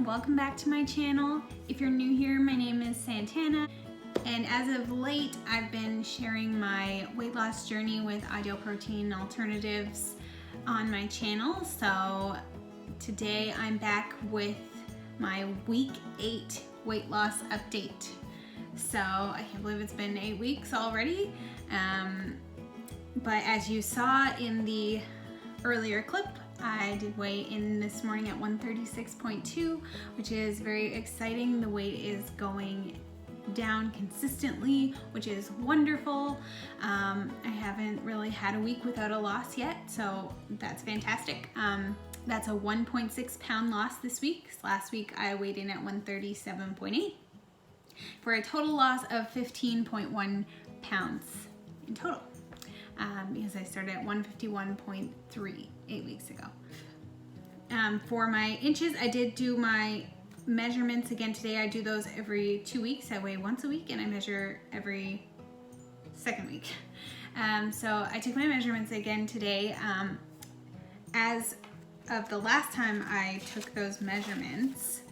Welcome back to my channel. If you're new here, my name is Santana, and as of late I've been sharing my weight loss journey with Ideal Protein alternatives on my channel. So today I'm back with my week 8 weight loss update. So I can't believe it's been 8 weeks already, but as you saw in the earlier clip, I did weigh in this morning at 136.2, which is very exciting. The weight is going down consistently, which is wonderful. I haven't really had a week without a loss yet, so that's fantastic. That's a 1.6 pound loss this week. Last week I weighed in at 137.8 for a total loss of 15.1 pounds in total. Because I started at 151.3 8 weeks ago. For my inches, I did do my measurements again today. I do those every 2 weeks. I weigh once a week and I measure every second week. So I took my measurements again today. As of the last time I took those measurements,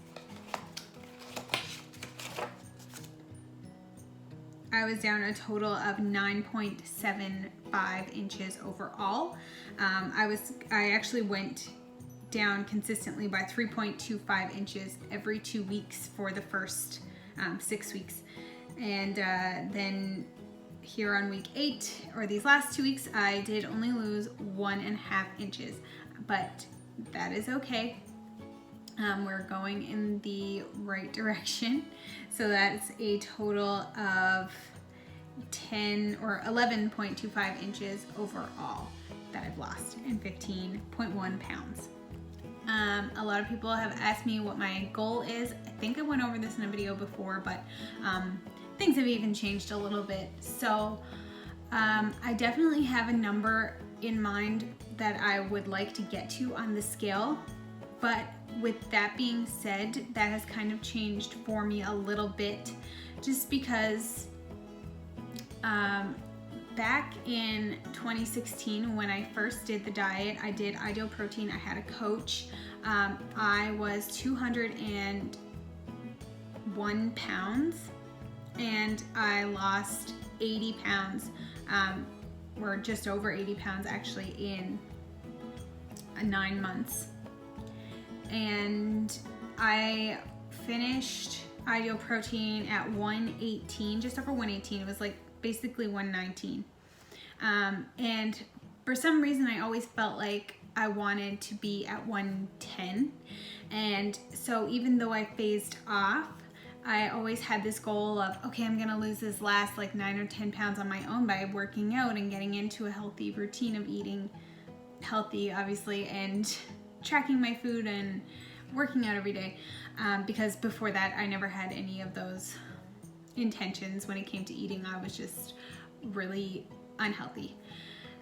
I was down a total of 9.75 inches overall. I actually went down consistently by 3.25 inches every 2 weeks for the first 6 weeks. And then here on week 8, or these last 2 weeks, I did only lose 1.5 inches, but that is okay. We're going in the right direction. So that's a total of 10 or 11.25 inches overall that I've lost, and 15.1 pounds. A lot of people have asked me what my goal is. I think I went over this in a video before, but things have even changed a little bit. So I definitely have a number in mind that I would like to get to on the scale, but with that being said, that has kind of changed for me a little bit, just because back in 2016 when I first did the diet, I did Ideal Protein. I had a coach. I was 201 pounds and I lost 80 pounds, or just over 80 pounds actually, in 9 months. And I finished Ideal Protein at 118, just over 118. It was like basically 119. And for some reason I always felt like I wanted to be at 110. And so even though I phased off, I always had this goal of, okay, I'm gonna lose this last like 9 or 10 pounds on my own by working out and getting into a healthy routine of eating healthy, obviously, and tracking my food and working out every day, because before that I never had any of those intentions. When it came to eating, I was just really unhealthy.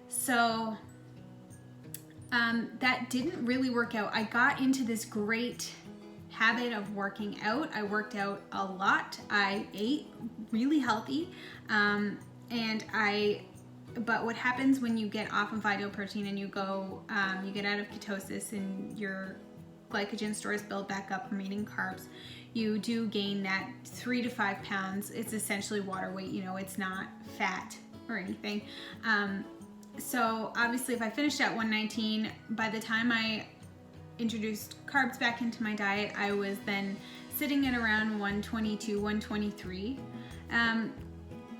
So that didn't really work out. I got into this great habit of working out. I worked out a lot. I ate really healthy, and I But what happens when you get off of Ideal Protein and you go, you get out of ketosis and your glycogen stores build back up from eating carbs, you do gain that 3 to 5 pounds. It's essentially water weight, you know, it's not fat or anything. So obviously if I finished at 119, by the time I introduced carbs back into my diet, I was then sitting at around 122, 123,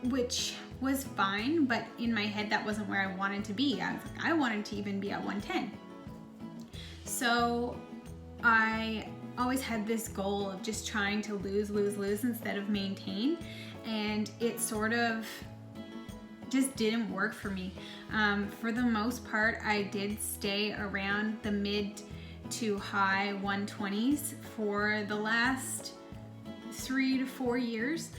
which was fine, but in my head that wasn't where I wanted to be. I was like, I wanted to even be at 110. So I always had this goal of just trying to lose instead of maintain, and it sort of just didn't work for me. For the most part, I did stay around the mid to high 120s for the last 3 to 4 years.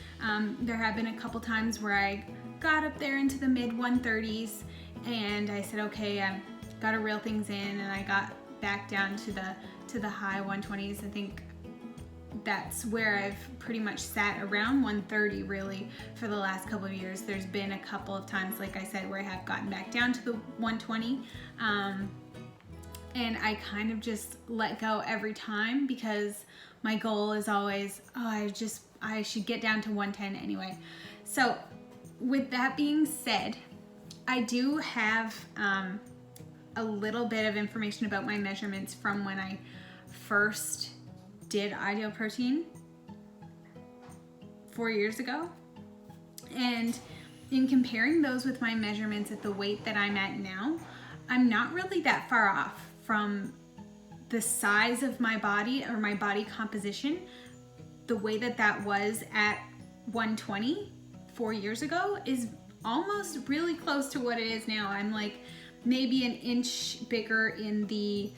There have been a couple times where I got up there into the mid 130s and I said, okay, I've got to reel things in, and I got back down to the high 120s. I think that's where I've pretty much sat around 130 really for the last couple of years. There's been a couple of times, like I said, where I have gotten back down to the 120, and I kind of just let go every time because my goal is always, I should get down to 110 anyway. So with that being said, I do have a little bit of information about my measurements from when I first did Ideal Protein 4 years ago. And in comparing those with my measurements at the weight that I'm at now, I'm not really that far off from the size of my body or my body composition. The way that was at 120 4 years ago is almost really close to what it is now. I'm like maybe an inch bigger in the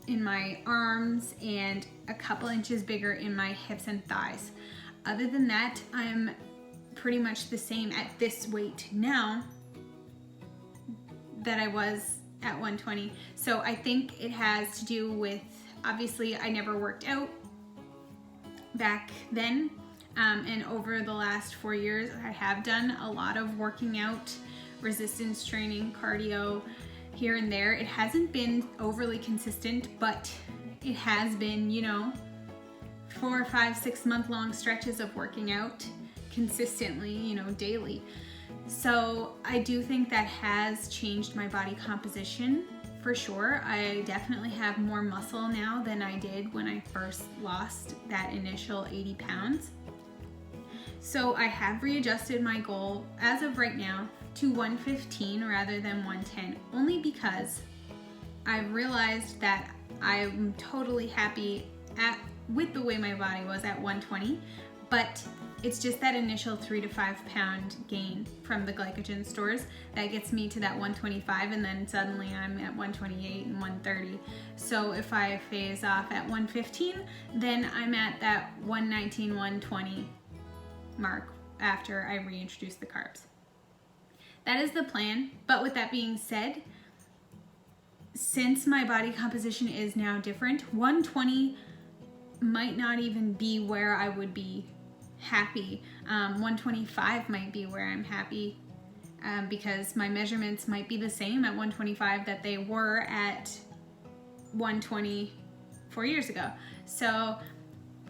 in my arms and a couple inches bigger in my hips and thighs. Other than that, I'm pretty much the same at this weight now that I was at 120. So I think it has to do with, obviously I never worked out back then, and over the last 4 years I have done a lot of working out, resistance training, cardio here and there. It hasn't been overly consistent, but it has been, 4, 5, 6 month long stretches of working out consistently, daily. So I do think that has changed my body composition for sure. I definitely have more muscle now than I did when I first lost that initial 80 pounds. So I have readjusted my goal as of right now to 115 rather than 110, only because I've realized that I'm totally happy with the way my body was at 120, but it's just that initial 3 to 5 pound gain from the glycogen stores that gets me to that 125, and then suddenly I'm at 128 and 130. So if I phase off at 115, then I'm at that 119, 120 mark after I reintroduce the carbs. That is the plan. But with that being said, since my body composition is now different, 120 might not even be where I would be happy. 125 might be where I'm happy, because my measurements might be the same at 125 that they were at 120 4 years ago. So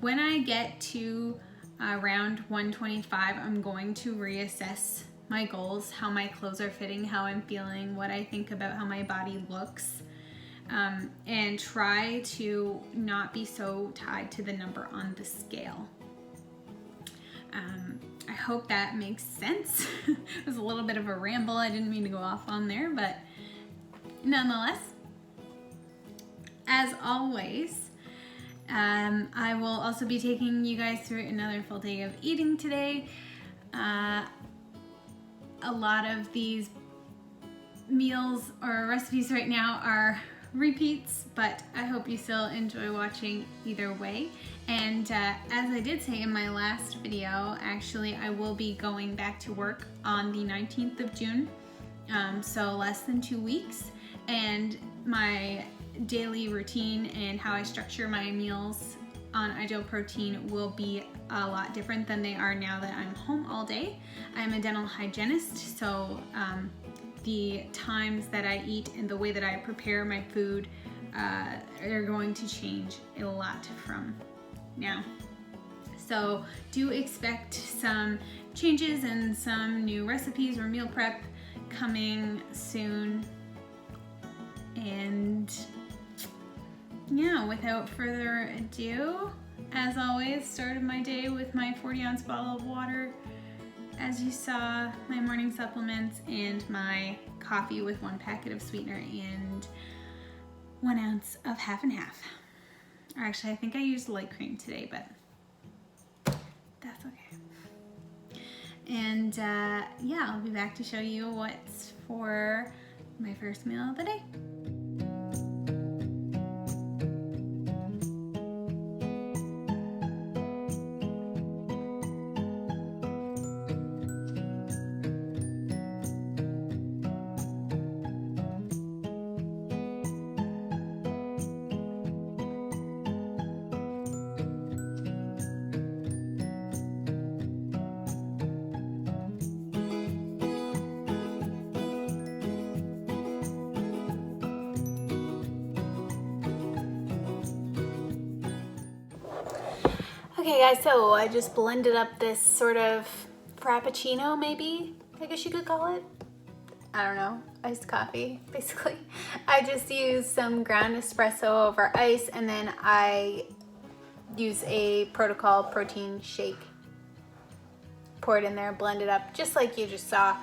when I get to around 125, I'm going to reassess my goals, how my clothes are fitting, how I'm feeling, what I think about how my body looks, and try to not be so tied to the number on the scale. I hope that makes sense. It was a little bit of a ramble. I didn't mean to go off on there, but nonetheless, as always, I will also be taking you guys through another full day of eating today. A lot of these meals or recipes right now are repeats, but I hope you still enjoy watching either way. And as I did say in my last video, actually I will be going back to work on the 19th of June, so less than 2 weeks, and my daily routine and how I structure my meals on Ideal Protein will be a lot different than they are now that I'm home all day. I'm a dental hygienist, so the times that I eat and the way that I prepare my food are going to change a lot from now. So do expect some changes and some new recipes or meal prep coming soon. And yeah, without further ado, as always, started my day with my 40-ounce bottle of water. As you saw, my morning supplements and my coffee with 1 packet of sweetener and 1 ounce of half and half. Or actually, I think I used light cream today, but that's okay. And yeah, I'll be back to show you what's for my first meal of the day. Okay guys, so I just blended up this sort of frappuccino, maybe, I guess you could call it. I don't know, iced coffee, basically. I just used some ground espresso over ice, and then I use a Protocol protein shake. Pour it in there, blend it up, just like you just saw.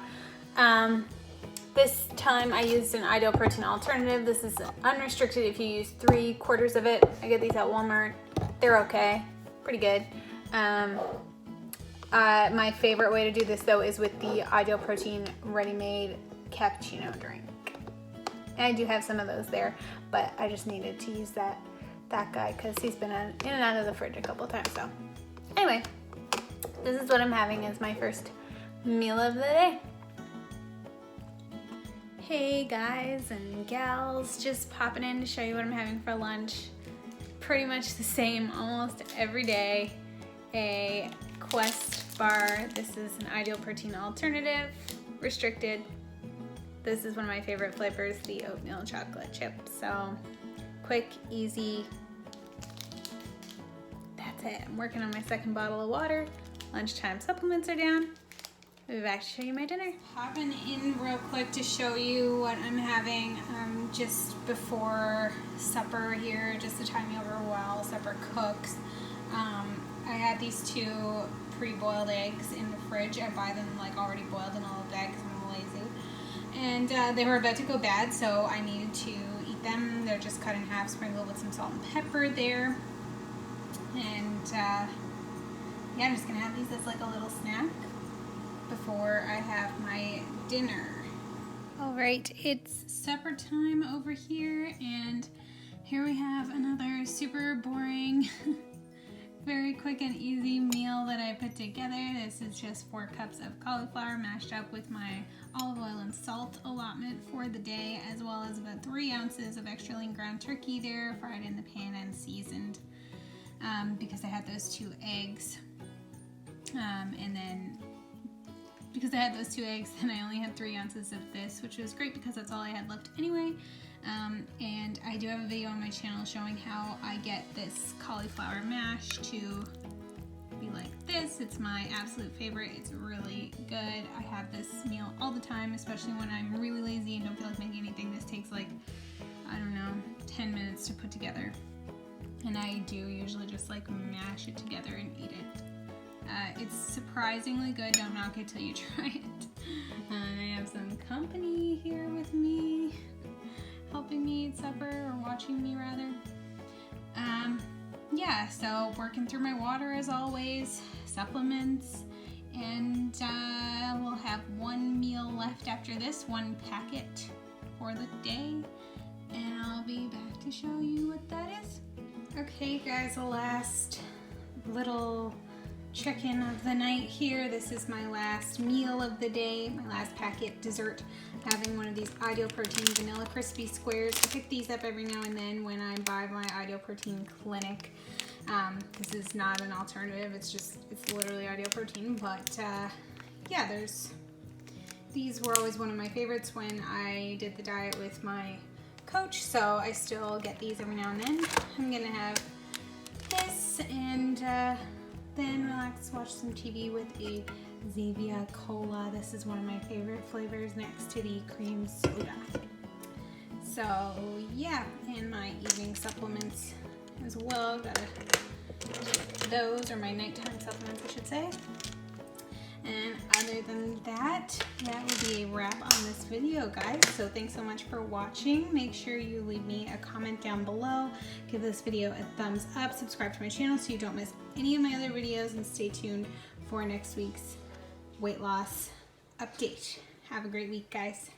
This time I used an Ideal Protein alternative. This is unrestricted if you use 3/4 of it. I get these at Walmart. They're okay. Pretty good. My favorite way to do this though is with the Ideal Protein ready-made cappuccino drink. And I do have some of those there, but I just needed to use that guy because he's been in and out of the fridge a couple times. So anyway, this is what I'm having as my first meal of the day. Hey guys and gals, just popping in to show you what I'm having for lunch. Pretty much the same almost every day. A Quest bar. This is an Ideal Protein alternative, restricted. This is one of my favorite flavors, the oatmeal chocolate chip. So quick, easy. That's it. I'm working on my second bottle of water. Lunchtime supplements are down. I'll be back to show you my dinner. Hopping in real quick to show you what I'm having just before supper here, just to time me over while supper cooks. I had these 2 pre-boiled eggs in the fridge. I buy them like already boiled in a little bag because I'm lazy. And they were about to go bad, so I needed to eat them. They're just cut in half, sprinkled with some salt and pepper there. And yeah, I'm just gonna have these as like a little snack before I have my dinner. All right, it's supper time over here, and here we have another super boring, very quick and easy meal that I put together. This is just 4 cups of cauliflower mashed up with my olive oil and salt allotment for the day, as well as about 3 ounces of extra lean ground turkey there, fried in the pan and seasoned, because I had those 2 eggs. And then because I had those 2 eggs, then I only had 3 ounces of this, which was great because that's all I had left anyway. And I do have a video on my channel showing how I get this cauliflower mash to be like this. It's my absolute favorite. It's really good. I have this meal all the time, especially when I'm really lazy and don't feel like making anything. This takes like, I don't know, 10 minutes to put together. And I do usually just like mash it together and eat it. It's surprisingly good. Don't knock it till you try it. And I have some company here with me, helping me eat supper, or watching me rather. Yeah, so working through my water as always, supplements, and we'll have 1 meal left after this, 1 packet for the day, and I'll be back to show you what that is. Okay guys, the last little check-in of the night here. This is my last meal of the day, my last packet dessert, having one of these Ideal Protein Vanilla Crispy Squares. I pick these up every now and then when I buy my Ideal Protein Clinic This is not an alternative, it's literally Ideal Protein, but yeah, these were always one of my favorites when I did the diet with my coach, so I still get these every now and then. I'm gonna have this and then relax, watch some TV with a Zevia Cola. This is one of my favorite flavors next to the cream soda. So yeah, and my evening supplements as well. Those are my nighttime supplements, I should say. And other than that, that would be a wrap on this video, guys. So thanks so much for watching. Make sure you leave me a comment down below. Give this video a thumbs up. Subscribe to my channel so you don't miss any of my other videos. And stay tuned for next week's weight loss update. Have a great week, guys.